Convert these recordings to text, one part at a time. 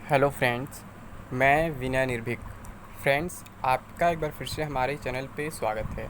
Hello friends, मैं विनय निर्भीक। Friends, आपका एक बार फिर से हमारे चैनल पे स्वागत है।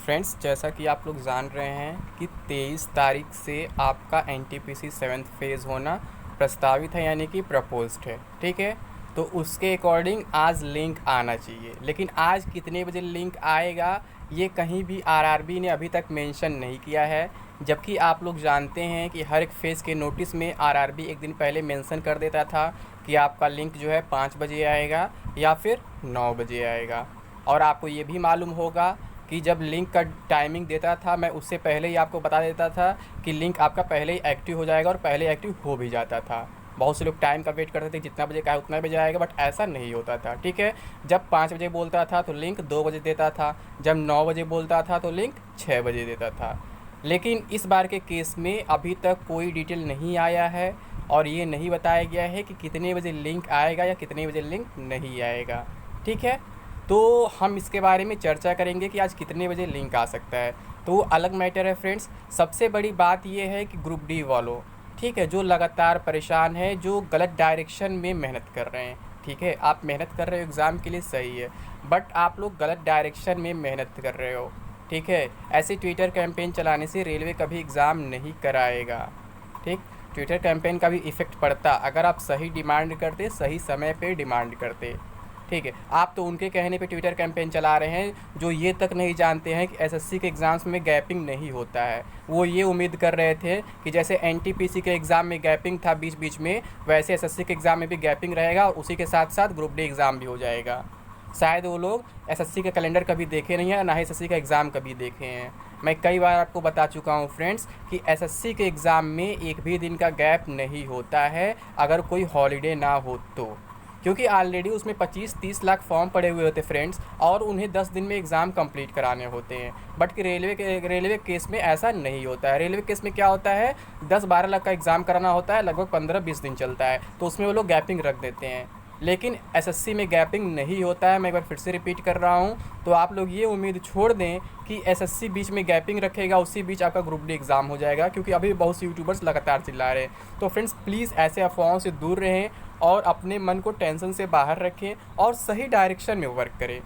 फ्रेंड्स, जैसा कि आप लोग जान रहे हैं कि 23 तारीख से आपका एनटीपीसी 7th फेज़ होना प्रस्तावित है, यानी कि प्रपोज्ड है। ठीक है, तो उसके अकॉर्डिंग आज लिंक आना चाहिए, लेकिन आज कितने बजे लिंक आएगा ये कहीं भी आरआरबी ने अभी तक मेंशन नहीं किया है। जबकि आप लोग जानते हैं कि हर एक फेज़ के नोटिस में आरआरबी एक दिन पहले मेंशन कर देता था कि आपका लिंक जो है 5 बजे आएगा या फिर 9 बजे आएगा। और आपको ये भी मालूम होगा कि जब लिंक का टाइमिंग देता था, मैं उससे पहले ही आपको बता देता था कि लिंक आपका पहले ही एक्टिव हो जाएगा, और पहले एक्टिव हो भी जाता था। बहुत से लोग टाइम का वेट करते थे, जितना बजे का है उतना बजे आएगा, बट ऐसा नहीं होता था। ठीक है, जब 5 बजे बोलता था तो लिंक 2 बजे देता था, जब 9 बजे बोलता था तो लिंक 6 बजे देता था। लेकिन इस बार के केस में अभी तक कोई डिटेल नहीं आया है, और ये नहीं बताया गया है कि कितने बजे लिंक आएगा या कितने बजे लिंक नहीं आएगा। ठीक है, तो हम इसके बारे में चर्चा करेंगे कि आज कितने बजे लिंक आ सकता है। तो वो अलग मैटर है फ्रेंड्स। सबसे बड़ी बात ये है कि ग्रुप डी वालों, ठीक है, जो लगातार परेशान है, जो गलत डायरेक्शन में मेहनत कर रहे हैं। ठीक है, आप मेहनत कर रहे हो एग्ज़ाम के लिए, सही है, बट आप लोग गलत डायरेक्शन में मेहनत कर रहे हो। ठीक है, ऐसे ट्विटर कैंपेन चलाने से रेलवे कभी एग्ज़ाम नहीं कराएगा। ठीक, ट्विटर कैंपेन का भी इफ़ेक्ट पड़ता अगर आप सही डिमांड करते, सही समय पे डिमांड करते। ठीक है, आप तो उनके कहने पे ट्विटर कैंपेन चला रहे हैं जो ये तक नहीं जानते हैं कि एसएससी के एग्ज़ाम्स में गैपिंग नहीं होता है। वो ये उम्मीद कर रहे थे कि जैसे एनटीपीसी के एग्ज़ाम में गैपिंग था बीच बीच में, वैसे एसएससी के एग्ज़ाम में भी गैपिंग रहेगा, और उसी के साथ साथ ग्रुप डी एग्ज़ाम भी हो जाएगा। शायद वो लोग एसएससी का कैलेंडर कभी देखे नहीं है, ना ही एसएससी का एग्ज़ाम कभी देखे हैं। मैं कई बार आपको बता चुका हूँ फ्रेंड्स कि एसएससी के एग्ज़ाम में एक भी दिन का गैप नहीं होता है अगर कोई हॉलीडे ना हो तो, क्योंकि ऑलरेडी उसमें 25-30 लाख फॉर्म पड़े हुए होते फ्रेंड्स, और उन्हें 10 दिन में एग्ज़ाम कंप्लीट कराने होते हैं। बट कि रेलवे केस में ऐसा नहीं होता है। रेलवे केस में क्या होता है, 10-12 लाख का एग्ज़ाम कराना होता है, लगभग 15-20 दिन चलता है, तो उसमें वो लोग गैपिंग रख देते हैं। लेकिन एसएससी में गैपिंग नहीं होता है। मैं एक बार फिर से रिपीट कर रहा हूँ, तो आप लोग ये उम्मीद छोड़ दें कि एसएससी बीच में गैपिंग रखेगा, उसी बीच आपका ग्रुप डी एग्ज़ाम हो जाएगा, क्योंकि अभी बहुत से यूट्यूबर्स लगातार चिल्ला रहे हैं। तो फ्रेंड्स, प्लीज़ ऐसे अफवाहों से दूर रहें और अपने मन को टेंशन से बाहर रखें और सही डायरेक्शन में वर्क करें।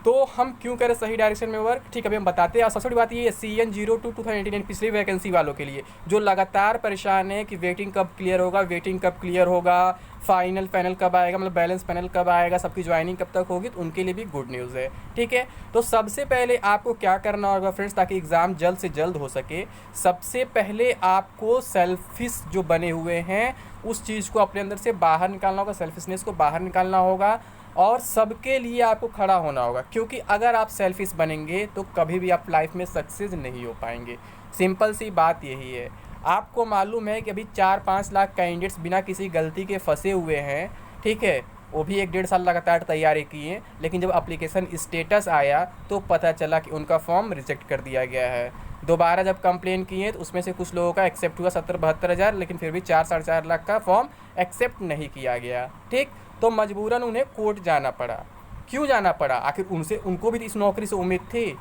तो हम क्यों करें सही डायरेक्शन में वर्क, ठीक, अभी हम बताते हैं। और सबसे बड़ी बात ये है, CN02-2018 पिछली वैकेंसी वालों के लिए जो लगातार परेशान है कि वेटिंग कब क्लियर होगा, वेटिंग कब क्लियर होगा, फाइनल पैनल कब आएगा, मतलब बैलेंस पैनल कब आएगा, सबकी ज्वाइनिंग कब तक होगी, तो उनके लिए भी गुड न्यूज़ है। ठीक है, तो सबसे पहले आपको क्या करना होगा फ्रेंड्स, ताकि एग्ज़ाम जल्द से जल्द हो सके। सबसे पहले आपको सेल्फिश जो बने हुए हैं उस चीज़ को अपने अंदर से बाहर निकालना होगा, सेल्फिशनेस को बाहर निकालना होगा, और सबके लिए आपको खड़ा होना होगा। क्योंकि अगर आप सेल्फिश बनेंगे तो कभी भी आप लाइफ में सक्सेस नहीं हो पाएंगे। सिंपल सी बात यही है। आपको मालूम है कि अभी 4-5 लाख कैंडिडेट्स बिना किसी गलती के फंसे हुए हैं। ठीक है, वो भी 1-1.5 साल लगातार तैयारी किए, लेकिन जब एप्लीकेशन स्टेटस आया तो पता चला कि उनका फॉर्म रिजेक्ट कर दिया गया है। दोबारा जब कंप्लेन किए तो उसमें से कुछ लोगों का एक्सेप्ट हुआ 70-72 हज़ार, लेकिन फिर भी 4-4.5 लाख का फॉर्म एक्सेप्ट नहीं किया गया। ठीक, तो मजबूरन उन्हें कोर्ट जाना पड़ा। क्यों जाना पड़ा, आखिर उनको भी तो इस नौकरी से उम्मीद थी।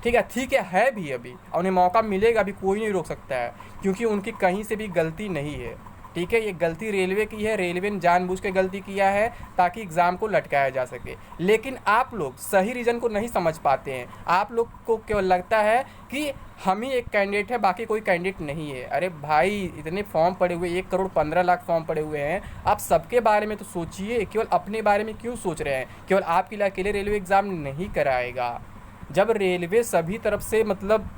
ठीक है भी अभी, और उन्हें मौका मिलेगा, अभी कोई नहीं रोक सकता है, क्योंकि उनकी कहीं से भी गलती नहीं है। ठीक है, ये गलती रेलवे की है, रेलवे ने जानबूझ के गलती किया है ताकि एग्ज़ाम को लटकाया जा सके। लेकिन आप लोग सही रीज़न को नहीं समझ पाते हैं। आप लोग को केवल लगता है कि हम ही एक कैंडिडेट है, बाकी कोई कैंडिडेट नहीं है। अरे भाई, इतने फॉर्म पड़े हुए, 1,15,00,000 फॉर्म पड़े हुए हैं, आप सबके बारे में तो सोचिए, केवल अपने बारे में क्यों सोच रहे हैं। केवल आपके लिए अकेले रेलवे एग्ज़ाम नहीं कराएगा। जब रेलवे सभी तरफ से मतलब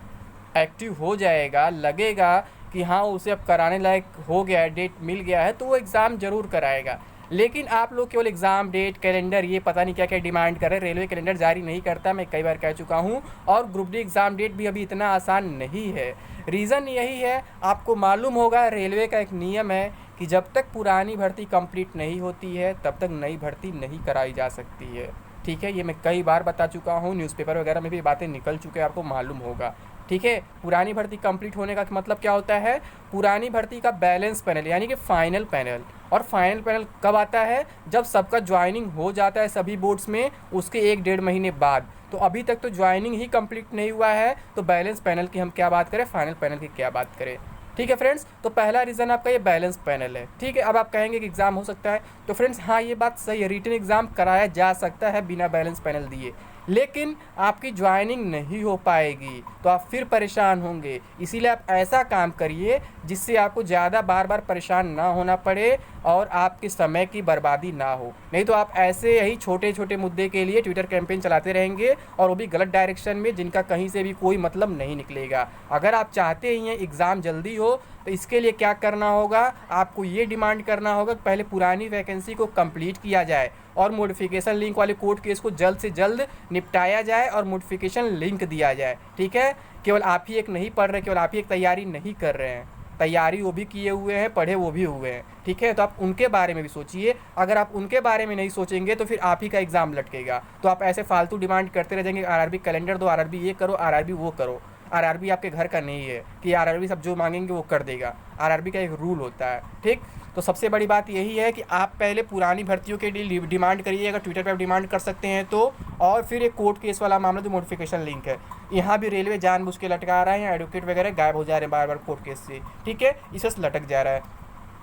एक्टिव हो जाएगा, लगेगा कि हाँ उसे अब कराने लायक हो गया है, डेट मिल गया है, तो वो एग्ज़ाम ज़रूर कराएगा। लेकिन आप लोग केवल एग्ज़ाम डेट, कैलेंडर, ये पता नहीं क्या क्या डिमांड कर रहे हैं। रेलवे कैलेंडर जारी नहीं करता, मैं कई बार कह चुका हूँ, और ग्रुप डी एग्ज़ाम डेट भी अभी इतना आसान नहीं है। रीज़न यही है, आपको मालूम होगा रेलवे का एक नियम है कि जब तक पुरानी भर्ती कंप्लीट नहीं होती है तब तक नई भर्ती नहीं कराई जा सकती है। ठीक है, ये मैं कई बार बता चुका हूँ, न्यूज़पेपर वगैरह में भी बातें निकल चुके हैं, आपको मालूम होगा। ठीक है, पुरानी भर्ती कंप्लीट होने का मतलब क्या होता है, पुरानी भर्ती का बैलेंस पैनल यानी कि फाइनल पैनल। और फाइनल पैनल कब आता है, जब सबका ज्वाइनिंग हो जाता है सभी बोर्ड्स में, उसके 1-1.5 महीने बाद। तो अभी तक तो ज्वाइनिंग ही कंप्लीट नहीं हुआ है, तो बैलेंस पैनल की हम क्या बात करें, फाइनल पैनल की क्या बात करें। ठीक है फ्रेंड्स, तो पहला रीज़न आपका ये बैलेंस पैनल है। ठीक है, अब आप कहेंगे कि एग्ज़ाम हो सकता है, तो फ्रेंड्स हाँ ये बात सही है, रिटन एग्ज़ाम कराया जा सकता है बिना बैलेंस पैनल दिए, लेकिन आपकी ज्वाइनिंग नहीं हो पाएगी तो आप फिर परेशान होंगे। इसीलिए आप ऐसा काम करिए जिससे आपको ज़्यादा बार बार परेशान ना होना पड़े और आपके समय की बर्बादी ना हो। नहीं तो आप ऐसे ही छोटे छोटे मुद्दे के लिए ट्विटर कैंपेन चलाते रहेंगे और वो भी गलत डायरेक्शन में, जिनका कहीं से भी कोई मतलब नहीं निकलेगा। अगर आप चाहते ही हैं एग्ज़ाम जल्दी हो तो इसके लिए क्या करना होगा, आपको ये डिमांड करना होगा कि पहले पुरानी वैकेंसी को कंप्लीट किया जाए और मॉडिफिकेशन लिंक वाले कोर्ट केस को जल्द से जल्द निपटाया जाए और मॉडिफिकेशन लिंक दिया जाए। ठीक है, केवल आप ही एक नहीं पढ़ रहे, केवल आप ही एक तैयारी नहीं कर रहे हैं, तैयारी वो भी किए हुए हैं, पढ़े वो भी हुए हैं। ठीक है, तो आप उनके बारे में भी सोचिए। अगर आप उनके बारे में नहीं सोचेंगे तो फिर आप ही का एग्ज़ाम लटकेगा। तो आप ऐसे फालतू डिमांड करते रह जाएंगे, आरआरबी कैलेंडर दो, आरआरबी ये करो, आरआरबी वो करो। आरआरबी आपके घर का नहीं है कि आरआरबी सब जो मांगेंगे वो कर देगा। आरआरबी का एक रूल होता है। ठीक, तो सबसे बड़ी बात यही है कि आप पहले पुरानी भर्तियों के लिए डिमांड करिए, अगर ट्विटर पे आप डिमांड कर सकते हैं तो। और फिर एक कोर्ट केस वाला मामला जो नोटिफिकेशन लिंक है, यहाँ भी रेलवे जानबूझ के लटका रहा है, यहाँ एडवोकेट वगैरह गायब हो जा रहे हैं बार बार कोर्ट केस से। ठीक है, इसे लटक जा रहा है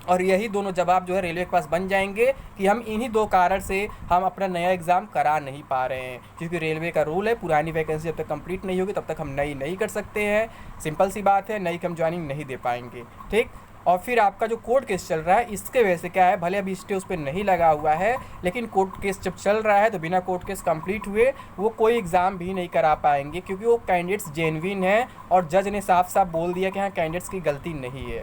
और यही दोनों जवाब जो है रेलवे के पास बन जाएंगे कि हम इन्हीं दो कारण से हम अपना नया एग्ज़ाम करा नहीं पा रहे हैं, क्योंकि रेलवे का रूल है पुरानी वैकेंसी जब तक कंप्लीट नहीं होगी तब तक हम नई नहीं कर सकते हैं। सिंपल सी बात है, नई की हम ज्वाइनिंग नहीं दे पाएंगे। ठीक, और फिर आपका जो कोर्ट केस चल रहा है इसके वजह से क्या है, भले अभी स्टे उस पर नहीं लगा हुआ है, लेकिन कोर्ट केस जब चल रहा है तो बिना कोर्ट केस कंप्लीट हुए वो कोई एग्ज़ाम भी नहीं करा पाएंगे, क्योंकि वो कैंडिडेट्स जेन्युइन हैं और जज ने साफ साफ बोल दिया कि हाँ कैंडिडेट्स की गलती नहीं है।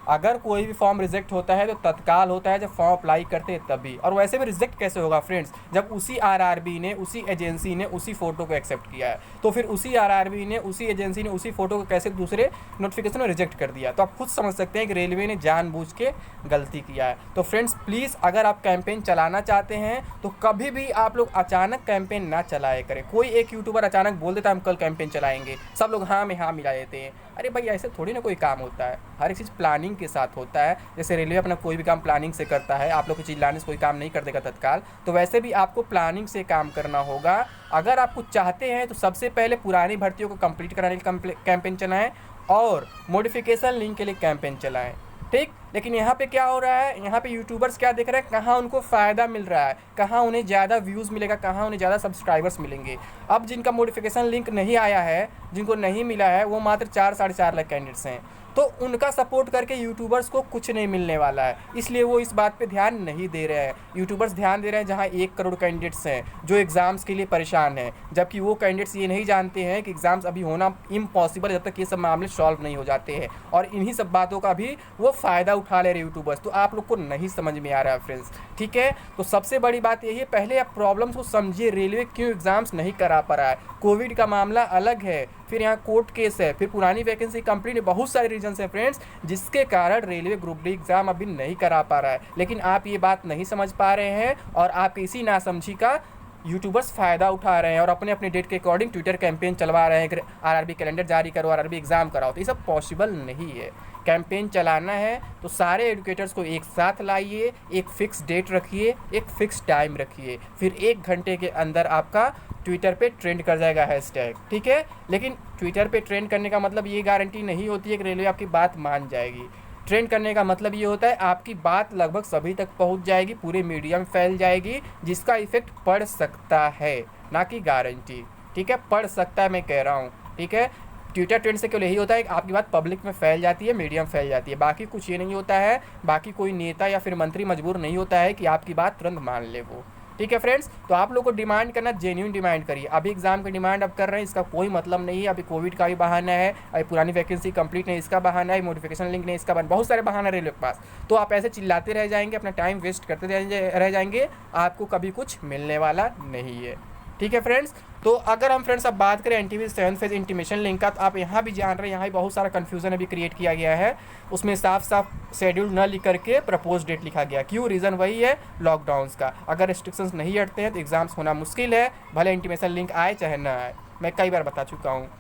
अगर कोई भी फॉर्म रिजेक्ट होता है तो तत्काल होता है जब फॉर्म अप्लाई करते हैं तभी, और वैसे भी रिजेक्ट कैसे होगा फ्रेंड्स, जब उसी आरआरबी ने, उसी एजेंसी ने उसी फ़ोटो को एक्सेप्ट किया है, तो फिर उसी आरआरबी ने, उसी एजेंसी ने उसी फ़ोटो को कैसे दूसरे नोटिफिकेशन में रिजेक्ट कर दिया। तो आप खुद समझ सकते हैं कि रेलवे ने जानबूझ के गलती किया है। तो फ्रेंड्स प्लीज़ अगर आप कैंपेन चलाना चाहते हैं तो कभी भी आप लोग अचानक कैंपेन ना चलाए करें। कोई एक यूट्यूबर अचानक बोल देता है हम कल कैंपेन चलाएंगे, सब लोग हाँ में हाँ मिला देते हैं। अरे भाई ऐसे थोड़ी ना कोई काम होता है, हर एक चीज़ प्लानिंग के साथ होता है। जैसे रेलवे अपना कोई भी काम प्लानिंग से करता है, आप लोग को चिल्लाने से कोई काम नहीं कर देगा तत्काल, तो वैसे भी आपको प्लानिंग से काम करना होगा। अगर आप कुछ चाहते हैं तो सबसे पहले पुरानी भर्तियों को कंप्लीट कराने के लिए कैंपेन चलाएं और मॉडिफिकेशन लिंक के लिए कैंपेन चलाएं। ठीक, लेकिन यहाँ पे क्या हो रहा है, यहाँ पे यूट्यूबर्स क्या देख रहे हैं, कहाँ उनको फ़ायदा मिल रहा है, कहाँ उन्हें ज़्यादा व्यूज़ मिलेगा, कहाँ उन्हें ज़्यादा सब्सक्राइबर्स मिलेंगे। अब जिनका मॉडिफिकेशन लिंक नहीं आया है, जिनको नहीं मिला है, वो मात्र 4-4.5 लाख कैंडिडेट्स हैं, तो उनका सपोर्ट करके यूट्यूबर्स को कुछ नहीं मिलने वाला है, इसलिए वो इस बात पे ध्यान नहीं दे रहे हैं। यूट्यूबर्स ध्यान दे रहे हैं जहाँ 1 करोड़ कैंडिडेट्स हैं जो एग्ज़ाम्स के लिए परेशान हैं, जबकि वो कैंडिडेट्स ये नहीं जानते हैं कि एग्ज़ाम्स अभी होना इम्पॉसिबल है जब तक ये सब मामले सॉल्व नहीं हो जाते हैं, और इन्हीं सब बातों का भी वो फ़ायदा उठा ले रहे यूट्यूबर्स। तो आप लोग को नहीं समझ में आ रहा है फ्रेंड्स। ठीक है, तो सबसे बड़ी बात यही है, पहले आप प्रॉब्लम्स को समझिए, रेलवे क्यों एग्ज़ाम्स नहीं करा पा रहा है। कोविड का मामला अलग है, फिर यहाँ कोर्ट केस है, फिर पुरानी वैकेंसी कंप्लीट है, बहुत सारे रीजन्स हैं फ्रेंड्स जिसके कारण रेलवे ग्रुप डी एग्ज़ाम अभी नहीं करा पा रहा है। लेकिन आप ये बात नहीं समझ पा रहे हैं और आप इसी नासमझी का यूट्यूबर्स फ़ायदा उठा रहे हैं और अपने अपने डेट के अकॉर्डिंग ट्विटर कैंपेन चलवा रहे हैं कि आरआरबी कैलेंडर जारी करो, आरआरबी एग्ज़ाम कराओ। तो ये सब पॉसिबल नहीं है। कैंपेन चलाना है तो सारे एजुकेटर्स को एक साथ लाइए, एक फ़िक्स डेट रखिए, एक फ़िक्स टाइम रखिए, फिर 1 घंटे के अंदर आपका ट्विटर पे ट्रेंड कर जाएगा हैशटैग। ठीक है, लेकिन ट्विटर पे ट्रेंड करने का मतलब ये गारंटी नहीं होती है कि रेलवे आपकी बात मान जाएगी। ट्रेंड करने का मतलब ये होता है आपकी बात लगभग सभी तक पहुंच जाएगी, पूरे मीडिया में फैल जाएगी, जिसका इफेक्ट पड़ सकता है, ना कि गारंटी। ठीक है, पड़ सकता है मैं कह रहा हूँ। ठीक है, ट्विटर ट्रेंड से केवल यही होता है कि आपकी बात पब्लिक में फैल जाती है, मीडिया में फैल जाती है, बाकी कुछ ये नहीं होता है। बाकी कोई नेता या फिर मंत्री मजबूर नहीं होता है कि आपकी बात तुरंत मान ले वो। ठीक है फ्रेंड्स, तो आप लोग को डिमांड करना जेन्युइन डिमांड करिए। अभी एग्जाम की डिमांड अब कर रहे हैं, इसका कोई मतलब नहीं है। अभी कोविड का भी बहाना है, अभी पुरानी वैकेंसी कंप्लीट नहीं इसका बहाना है, मॉडिफिकेशन लिंक नहीं इसका बहाना, बहुत सारे बहाने रेलवे के पास। तो आप ऐसे चिल्लाते रह जाएंगे, अपना टाइम वेस्ट करते रह जाएंगे, आपको कभी कुछ मिलने वाला नहीं है। ठीक है फ्रेंड्स, तो अगर हम फ्रेंड्स अब बात करें NTPC 7th phase intimation link का, तो आप यहाँ भी जान रहे हैं, यहाँ भी बहुत सारा कन्फ्यूजन अभी क्रिएट किया गया है। उसमें साफ साफ शेड्यूल न लिख करके प्रपोज डेट लिखा गया। क्यों? रीज़न वही है लॉकडाउन्स का। अगर रिस्ट्रिक्शंस नहीं हटते हैं तो एग्ज़ाम्स होना मुश्किल है, भले इंटीमेशन लिंक आए चाहे ना आए। मैं कई बार बता चुका हूँ,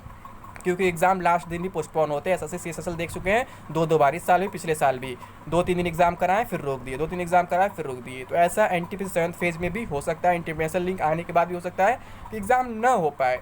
क्योंकि एग्ज़ाम लास्ट दिन भी पोस्टपोन होते हैं। एसएससी CSSL देख चुके हैं, 2 बार, इस साल भी पिछले साल भी 2-3 दिन एग्ज़ाम कराएं फिर रोक दिए, 2-3 एग्ज़ाम कराएं फिर रोक दिए। तो ऐसा एनटीपीसी 7th फेज में भी हो सकता है, इंटीमेशन लिंक आने के बाद भी हो सकता है कि एग्ज़ाम ना हो पाए।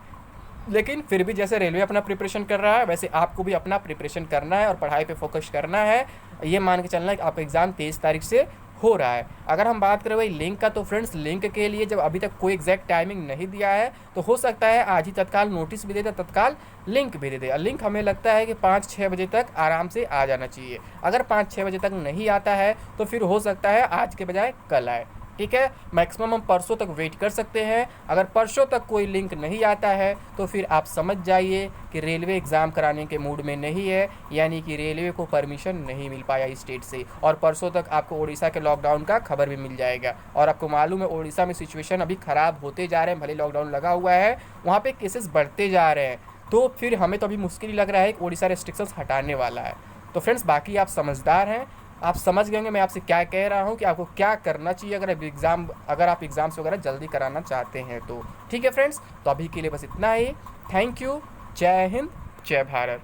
लेकिन फिर भी जैसे रेलवे अपना प्रिपरेशन कर रहा है वैसे आपको भी अपना प्रिपरेशन करना है और पढ़ाई पे फोकस करना है। ये मान के चलना है कि आपका एग्ज़ाम 23 तारीख से हो रहा है। अगर हम बात करें भाई लिंक का, तो फ्रेंड्स लिंक के लिए जब अभी तक कोई एग्जैक्ट टाइमिंग नहीं दिया है तो हो सकता है आज ही तत्काल नोटिस भी दे दे, तत्काल लिंक भी दे दे। लिंक हमें लगता है कि 5-6 बजे तक आराम से आ जाना चाहिए। अगर 5-6 बजे तक नहीं आता है तो फिर हो सकता है आज के बजाय कल आए। ठीक है, मैक्सिमम हम परसों तक वेट कर सकते हैं। अगर परसों तक कोई लिंक नहीं आता है तो फिर आप समझ जाइए कि रेलवे एग्ज़ाम कराने के मूड में नहीं है, यानी कि रेलवे को परमिशन नहीं मिल पाया स्टेट से। और परसों तक आपको उड़ीसा के लॉकडाउन का खबर भी मिल जाएगा। और आपको मालूम है उड़ीसा में सिचुएशन अभी ख़राब होते जा रहे हैं, भले लॉकडाउन लगा हुआ है, वहाँ पे केसेस बढ़ते जा रहे हैं। तो फिर हमें तो अभी मुश्किल ही लग रहा है कि उड़ीसा रेस्ट्रिक्शंस हटाने वाला है। तो फ्रेंड्स बाकी आप समझदार हैं, आप समझ गए होंगे मैं आपसे क्या कह रहा हूँ कि आपको क्या करना चाहिए अगर आप एग्ज़ाम्स वगैरह जल्दी कराना चाहते हैं तो। ठीक है फ्रेंड्स, तो अभी के लिए बस इतना ही। Thank you. जय हिंद, जय भारत।